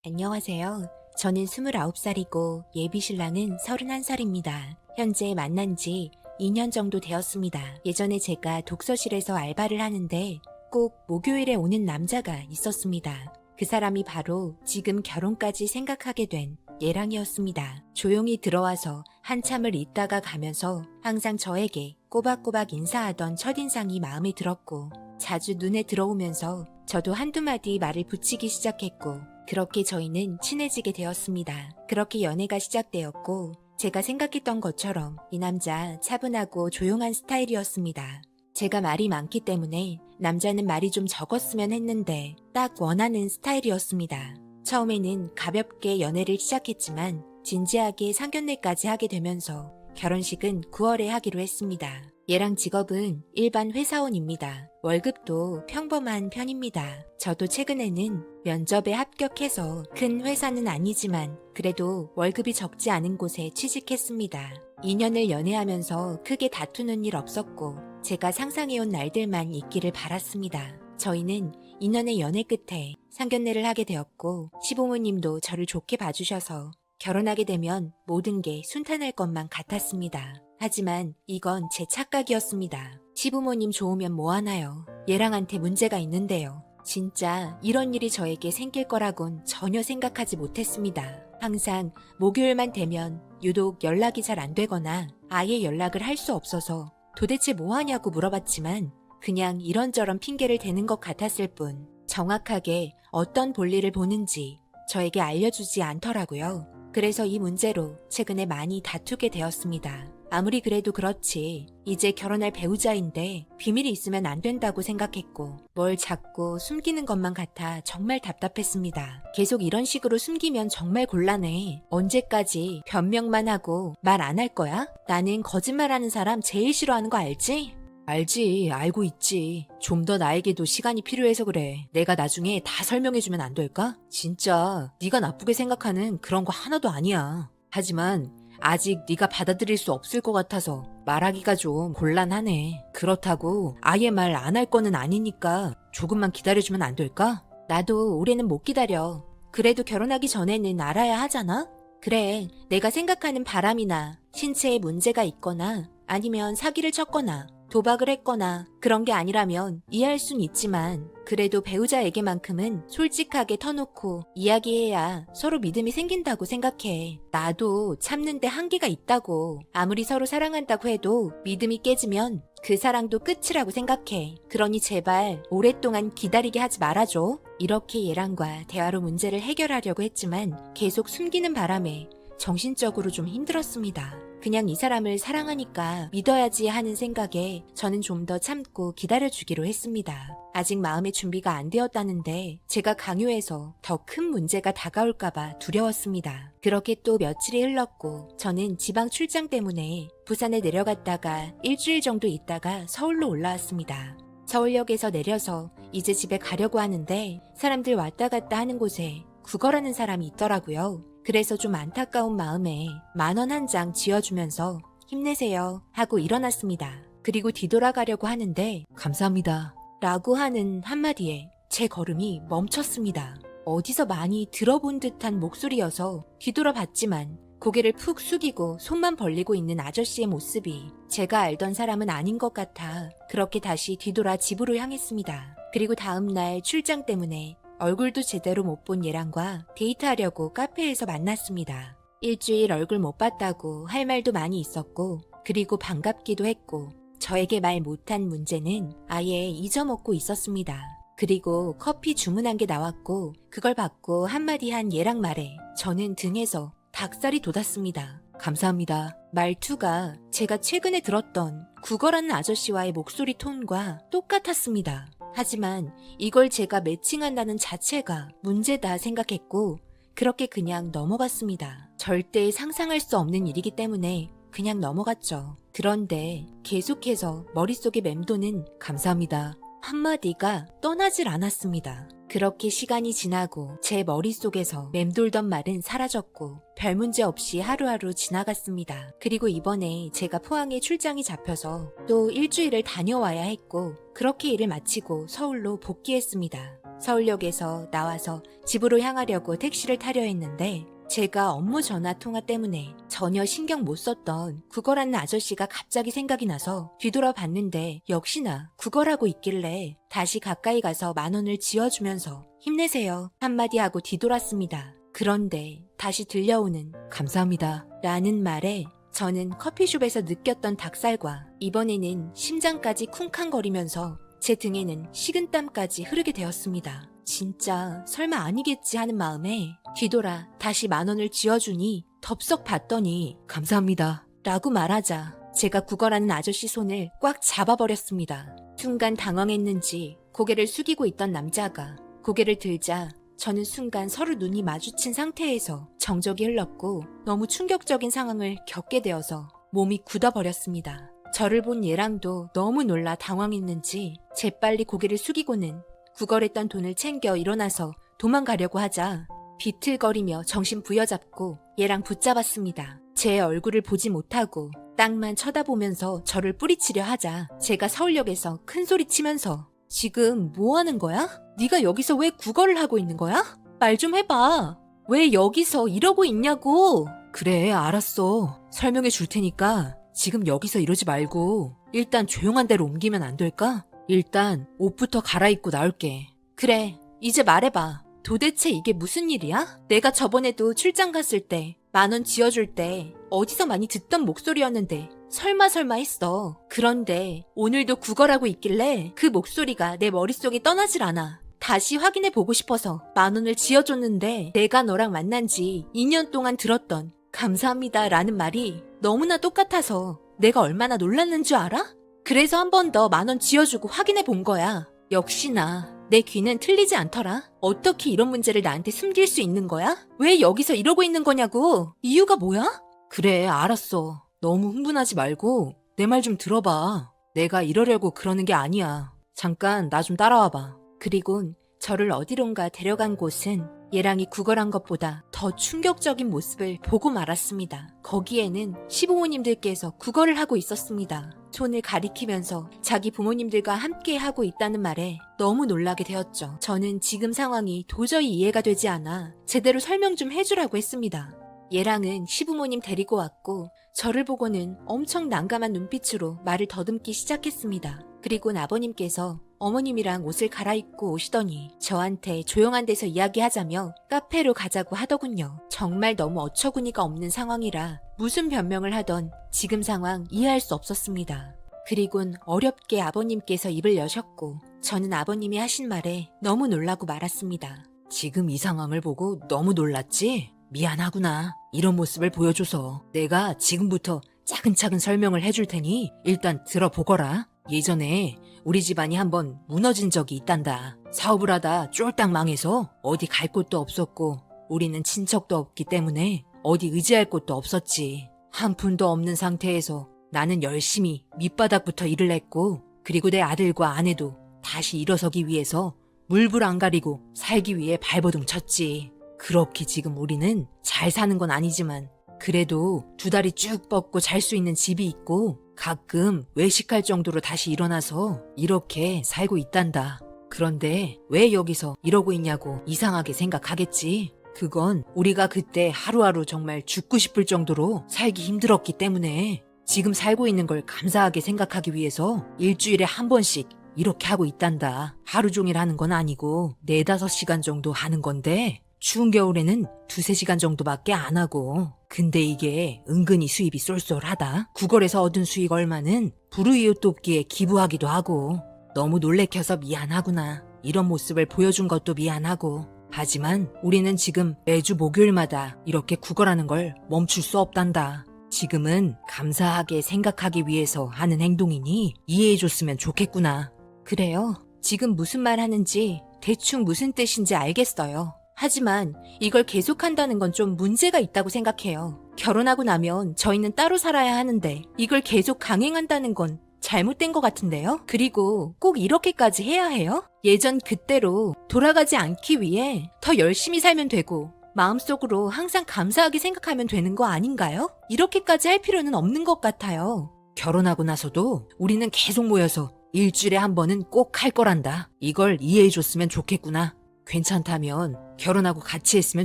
안녕하세요. 저는 29살이고 예비신랑은 31살입니다. 현재 만난 지 2년 정도 되었습니다. 예전에 제가 독서실에서 알바를 하는데 꼭 목요일에 오는 남자가 있었습니다. 그 사람이 바로 지금 결혼까지 생각하게 된 예랑이었습니다. 조용히 들어와서 한참을 있다가 가면서 항상 저에게 꼬박꼬박 인사하던 첫인상이 마음에 들었고 자주 눈에 들어오면서 저도 한두 마디 말을 붙이기 시작했고 그렇게 저희는 친해지게 되었습니다. 그렇게 연애가 시작되었고 제가 생각했던 것처럼 이 남자 차분하고 조용한 스타일이었습니다. 제가 말이 많기 때문에 남자는 말이 좀 적었으면 했는데 딱 원하는 스타일이었습니다. 처음에는 가볍게 연애를 시작했지만 진지하게 상견례까지 하게 되면서 결혼식은 9월에 하기로 했습니다. 얘랑 직업은 일반 회사원입니다. 월급도 평범한 편입니다. 저도 최근에는 면접에 합격해서 큰 회사는 아니지만 그래도 월급이 적지 않은 곳에 취직했습니다. 2년을 연애하면서 크게 다투는 일 없었고 제가 상상해온 날들만 있기를 바랐습니다. 저희는 2년의 연애 끝에 상견례를 하게 되었고 시부모님도 저를 좋게 봐주셔서 결혼하게 되면 모든 게 순탄할 것만 같았습니다. 하지만 이건 제 착각이었습니다. 시부모님 좋으면 뭐하나요? 얘랑한테 문제가 있는데요. 진짜 이런 일이 저에게 생길 거라곤 전혀 생각하지 못했습니다. 항상 목요일만 되면 유독 연락이 잘 안 되거나 아예 연락을 할 수 없어서 도대체 뭐하냐고 물어봤지만 그냥 이런저런 핑계를 대는 것 같았을 뿐 정확하게 어떤 볼일을 보는지 저에게 알려주지 않더라고요. 그래서 이 문제로 최근에 많이 다투게 되었습니다. 아무리 그래도 그렇지 이제 결혼할 배우자인데 비밀이 있으면 안 된다고 생각했고 뭘 자꾸 숨기는 것만 같아 정말 답답했습니다. 계속 이런 식으로 숨기면 정말 곤란해. 언제까지 변명만 하고 말 안 할 거야? 나는 거짓말하는 사람 제일 싫어하는 거 알지? 알지, 알고 있지. 좀 더 나에게도 시간이 필요해서 그래. 내가 나중에 다 설명해주면 안 될까? 진짜 네가 나쁘게 생각하는 그런 거 하나도 아니야. 하지만 아직 네가 받아들일 수 없을 것 같아서 말하기가 좀 곤란하네. 그렇다고 아예 말 안 할 거는 아니니까 조금만 기다려주면 안 될까? 나도 올해는 못 기다려. 그래도 결혼하기 전에는 알아야 하잖아? 그래, 내가 생각하는 바람이나 신체에 문제가 있거나 아니면 사기를 쳤거나 도박을 했거나 그런 게 아니라면 이해할 순 있지만 그래도 배우자에게만큼은 솔직하게 터놓고 이야기해야 서로 믿음이 생긴다고 생각해. 나도 참는데 한계가 있다고. 아무리 서로 사랑한다고 해도 믿음이 깨지면 그 사랑도 끝이라고 생각해. 그러니 제발 오랫동안 기다리게 하지 말아줘. 이렇게 얘랑과 대화로 문제를 해결하려고 했지만 계속 숨기는 바람에 정신적으로 좀 힘들었습니다. 그냥 이 사람을 사랑하니까 믿어야지 하는 생각에 저는 좀 더 참고 기다려주기로 했습니다. 아직 마음의 준비가 안 되었다는데 제가 강요해서 더 큰 문제가 다가올까봐 두려웠습니다. 그렇게 또 며칠이 흘렀고 저는 지방 출장 때문에 부산에 내려갔다가 일주일 정도 있다가 서울로 올라왔습니다. 서울역에서 내려서 이제 집에 가려고 하는데 사람들 왔다 갔다 하는 곳에 국어라는 사람이 있더라고요. 그래서 좀 안타까운 마음에 10,000원 한 장 쥐어주면서 힘내세요 하고 일어났습니다. 그리고 뒤돌아가려고 하는데 감사합니다 라고 하는 한마디에 제 걸음이 멈췄습니다. 어디서 많이 들어본 듯한 목소리여서 뒤돌아봤지만 고개를 푹 숙이고 손만 벌리고 있는 아저씨의 모습이 제가 알던 사람은 아닌 것 같아 그렇게 다시 뒤돌아 집으로 향했습니다. 그리고 다음날 출장 때문에 얼굴도 제대로 못 본 얘랑과 데이트하려고 카페에서 만났습니다. 일주일 얼굴 못 봤다고 할 말도 많이 있었고 그리고 반갑기도 했고 저에게 말 못한 문제는 아예 잊어먹고 있었습니다. 그리고 커피 주문한 게 나왔고 그걸 받고 한마디 한 얘랑 말에 저는 등에서 닭살이 돋았습니다. 감사합니다. 말투가 제가 최근에 들었던 국어라는 아저씨와의 목소리 톤과 똑같았습니다. 하지만 이걸 제가 매칭한다는 자체가 문제다 생각했고 그렇게 그냥 넘어갔습니다. 절대 상상할 수 없는 일이기 때문에 그냥 넘어갔죠. 그런데 계속해서 머릿속에 맴도는 감사합니다 한마디가 떠나질 않았습니다. 그렇게 시간이 지나고 제 머릿속에서 맴돌던 말은 사라졌고 별 문제 없이 하루하루 지나갔습니다. 그리고 이번에 제가 포항에 출장이 잡혀서 또 일주일을 다녀와야 했고 그렇게 일을 마치고 서울로 복귀했습니다. 서울역에서 나와서 집으로 향하려고 택시를 타려 했는데 제가 업무 전화 통화 때문에 전혀 신경 못 썼던 국어라는 아저씨가 갑자기 생각이 나서 뒤돌아봤는데 역시나 국어라고 있길래 다시 가까이 가서 10,000원을 쥐어주면서 힘내세요 한마디 하고 뒤돌았습니다. 그런데 다시 들려오는 감사합니다 라는 말에 저는 커피숍에서 느꼈던 닭살과 이번에는 심장까지 쿵쾅거리면서 제 등에는 식은땀까지 흐르게 되었습니다. 진짜 설마 아니겠지 하는 마음에 뒤돌아 다시 10,000원을 쥐어주니 덥석 봤더니 감사합니다 라고 말하자 제가 국어라는 아저씨 손을 꽉 잡아버렸습니다. 순간 당황했는지 고개를 숙이고 있던 남자가 고개를 들자 저는 순간 서로 눈이 마주친 상태에서 정적이 흘렀고 너무 충격적인 상황을 겪게 되어서 몸이 굳어버렸습니다. 저를 본 얘랑도 너무 놀라 당황했는지 재빨리 고개를 숙이고는 구걸했던 돈을 챙겨 일어나서 도망가려고 하자 비틀거리며 정신 부여잡고 얘랑 붙잡았습니다. 제 얼굴을 보지 못하고 땅만 쳐다보면서 저를 뿌리치려 하자 제가 서울역에서 큰소리 치면서 지금 뭐 하는 거야? 네가 여기서 왜 구걸을 하고 있는 거야? 말 좀 해봐. 왜 여기서 이러고 있냐고. 그래 알았어. 설명해 줄 테니까 지금 여기서 이러지 말고 일단 조용한 데로 옮기면 안 될까? 일단 옷부터 갈아입고 나올게. 그래 이제 말해봐. 도대체 이게 무슨 일이야? 내가 저번에도 출장 갔을 때 10,000원 쥐어줄 때 어디서 많이 듣던 목소리였는데 설마 했어. 그런데 오늘도 구걸하고 있길래 그 목소리가 내 머릿속에 떠나질 않아. 다시 확인해보고 싶어서 10,000원을 쥐어줬는데 내가 너랑 만난 지 2년 동안 들었던 감사합니다 라는 말이 너무나 똑같아서 내가 얼마나 놀랐는 줄 알아? 그래서 한 번 더 10,000원 쥐어주고 확인해본 거야. 역시나 내 귀는 틀리지 않더라. 어떻게 이런 문제를 나한테 숨길 수 있는 거야? 왜 여기서 이러고 있는 거냐고. 이유가 뭐야? 그래 알았어. 너무 흥분하지 말고 내 말 좀 들어봐. 내가 이러려고 그러는 게 아니야. 잠깐 나 좀 따라와봐. 그리곤 저를 어디론가 데려간 곳은 얘랑이 구걸한 것보다 더 충격적인 모습을 보고 말았습니다. 거기에는 시부모님들께서 구걸을 하고 있었습니다. 손을 가리키면서 자기 부모님들과 함께 하고 있다는 말에 너무 놀라게 되었죠. 저는 지금 상황이 도저히 이해가 되지 않아 제대로 설명 좀 해주라고 했습니다. 얘랑은 시부모님 데리고 왔고 저를 보고는 엄청 난감한 눈빛으로 말을 더듬기 시작했습니다. 그리고 아버님께서 어머님이랑 옷을 갈아입고 오시더니 저한테 조용한 데서 이야기하자며 카페로 가자고 하더군요. 정말 너무 어처구니가 없는 상황이라 무슨 변명을 하던 지금 상황 이해할 수 없었습니다. 그리곤 어렵게 아버님께서 입을 여셨고 저는 아버님이 하신 말에 너무 놀라고 말았습니다. 지금 이 상황을 보고 너무 놀랐지? 미안하구나. 이런 모습을 보여줘서 내가 지금부터 차근차근 설명을 해줄 테니 일단 들어보거라. 예전에 우리 집안이 한번 무너진 적이 있단다. 사업을 하다 쫄딱 망해서 어디 갈 곳도 없었고 우리는 친척도 없기 때문에 어디 의지할 곳도 없었지. 한 푼도 없는 상태에서 나는 열심히 밑바닥부터 일을 했고 그리고 내 아들과 아내도 다시 일어서기 위해서 물불 안 가리고 살기 위해 발버둥 쳤지. 그렇게 지금 우리는 잘 사는 건 아니지만 그래도 2다리 쭉 뻗고 잘 수 있는 집이 있고 가끔 외식할 정도로 다시 일어나서 이렇게 살고 있단다. 그런데 왜 여기서 이러고 있냐고 이상하게 생각하겠지. 그건 우리가 그때 하루하루 정말 죽고 싶을 정도로 살기 힘들었기 때문에 지금 살고 있는 걸 감사하게 생각하기 위해서 일주일에 한 번씩 이렇게 하고 있단다. 하루 종일 하는 건 아니고 4-5시간 정도 하는 건데 추운 겨울에는 2-3시간 정도밖에 안 하고 근데 이게 은근히 수입이 쏠쏠하다. 구걸에서 얻은 수익 얼마는 불우이웃 돕기에 기부하기도 하고 너무 놀래켜서 미안하구나. 이런 모습을 보여준 것도 미안하고 하지만 우리는 지금 매주 목요일마다 이렇게 구걸하는 걸 멈출 수 없단다. 지금은 감사하게 생각하기 위해서 하는 행동이니 이해해줬으면 좋겠구나. 그래요. 지금 무슨 말 하는지 대충 무슨 뜻인지 알겠어요. 하지만 이걸 계속한다는 건 좀 문제가 있다고 생각해요. 결혼하고 나면 저희는 따로 살아야 하는데 이걸 계속 강행한다는 건 잘못된 것 같은데요? 그리고 꼭 이렇게까지 해야 해요? 예전 그때로 돌아가지 않기 위해 더 열심히 살면 되고 마음속으로 항상 감사하게 생각하면 되는 거 아닌가요? 이렇게까지 할 필요는 없는 것 같아요. 결혼하고 나서도 우리는 계속 모여서 일주일에 한 번은 꼭 할 거란다. 이걸 이해해줬으면 좋겠구나. 괜찮다면 결혼하고 같이 했으면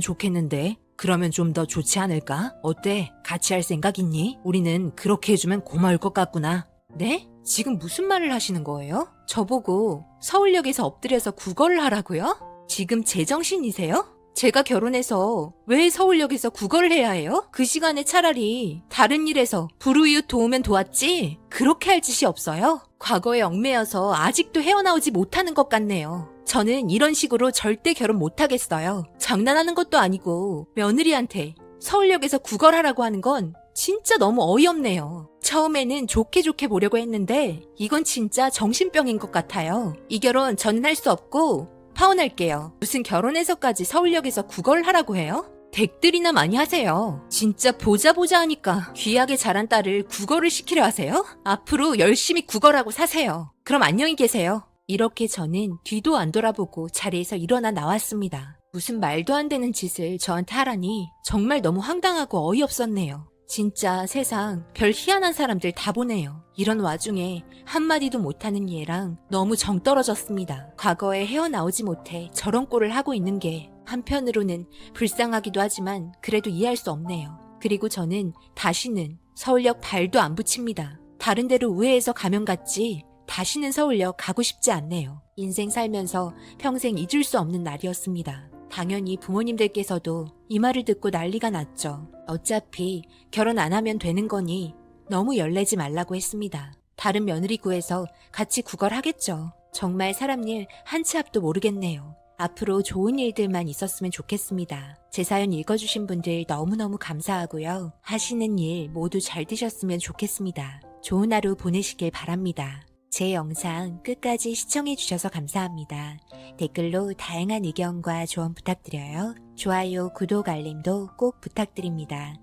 좋겠는데 그러면 좀 더 좋지 않을까? 어때? 같이 할 생각 있니? 우리는 그렇게 해주면 고마울 것 같구나. 네? 지금 무슨 말을 하시는 거예요? 저보고 서울역에서 엎드려서 국어를 하라고요? 지금 제정신이세요? 제가 결혼해서 왜 서울역에서 국어를 해야 해요? 그 시간에 차라리 다른 일에서 불우이웃 도우면 도왔지 그렇게 할 짓이 없어요. 과거에 얽매여서 아직도 헤어나오지 못하는 것 같네요. 저는 이런 식으로 절대 결혼 못하겠어요. 장난하는 것도 아니고 며느리한테 서울역에서 국어를 하라고 하는 건 진짜 너무 어이없네요. 처음에는 좋게 보려고 했는데 이건 진짜 정신병인 것 같아요. 이 결혼 저는 할 수 없고 파혼할게요. 무슨 결혼해서까지 서울역에서 국어를 하라고 해요? 댁들이나 많이 하세요. 진짜 보자 하니까 귀하게 자란 딸을 국어를 시키려 하세요? 앞으로 열심히 국어라고 사세요. 그럼 안녕히 계세요. 이렇게 저는 뒤도 안 돌아보고 자리에서 일어나 나왔습니다. 무슨 말도 안 되는 짓을 저한테 하라니 정말 너무 황당하고 어이없었네요. 진짜 세상 별 희한한 사람들 다 보네요. 이런 와중에 한마디도 못하는 얘랑 너무 정 떨어졌습니다. 과거에 헤어나오지 못해 저런 꼴을 하고 있는 게 한편으로는 불쌍하기도 하지만 그래도 이해할 수 없네요. 그리고 저는 다시는 서울역 발도 안 붙입니다. 다른 데로 우회해서 가면 갔지 다시는 서울역 가고 싶지 않네요. 인생 살면서 평생 잊을 수 없는 날이었습니다. 당연히 부모님들께서도 이 말을 듣고 난리가 났죠. 어차피 결혼 안 하면 되는 거니 너무 열내지 말라고 했습니다. 다른 며느리 구해서 같이 구걸하겠죠. 정말 사람 일 한 치 앞도 모르겠네요. 앞으로 좋은 일들만 있었으면 좋겠습니다. 제 사연 읽어주신 분들 너무너무 감사하고요. 하시는 일 모두 잘 되셨으면 좋겠습니다. 좋은 하루 보내시길 바랍니다. 제 영상 끝까지 시청해주셔서 감사합니다. 댓글로 다양한 의견과 조언 부탁드려요. 좋아요, 구독, 알림도 꼭 부탁드립니다.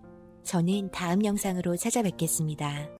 저는 다음 영상으로 찾아뵙겠습니다.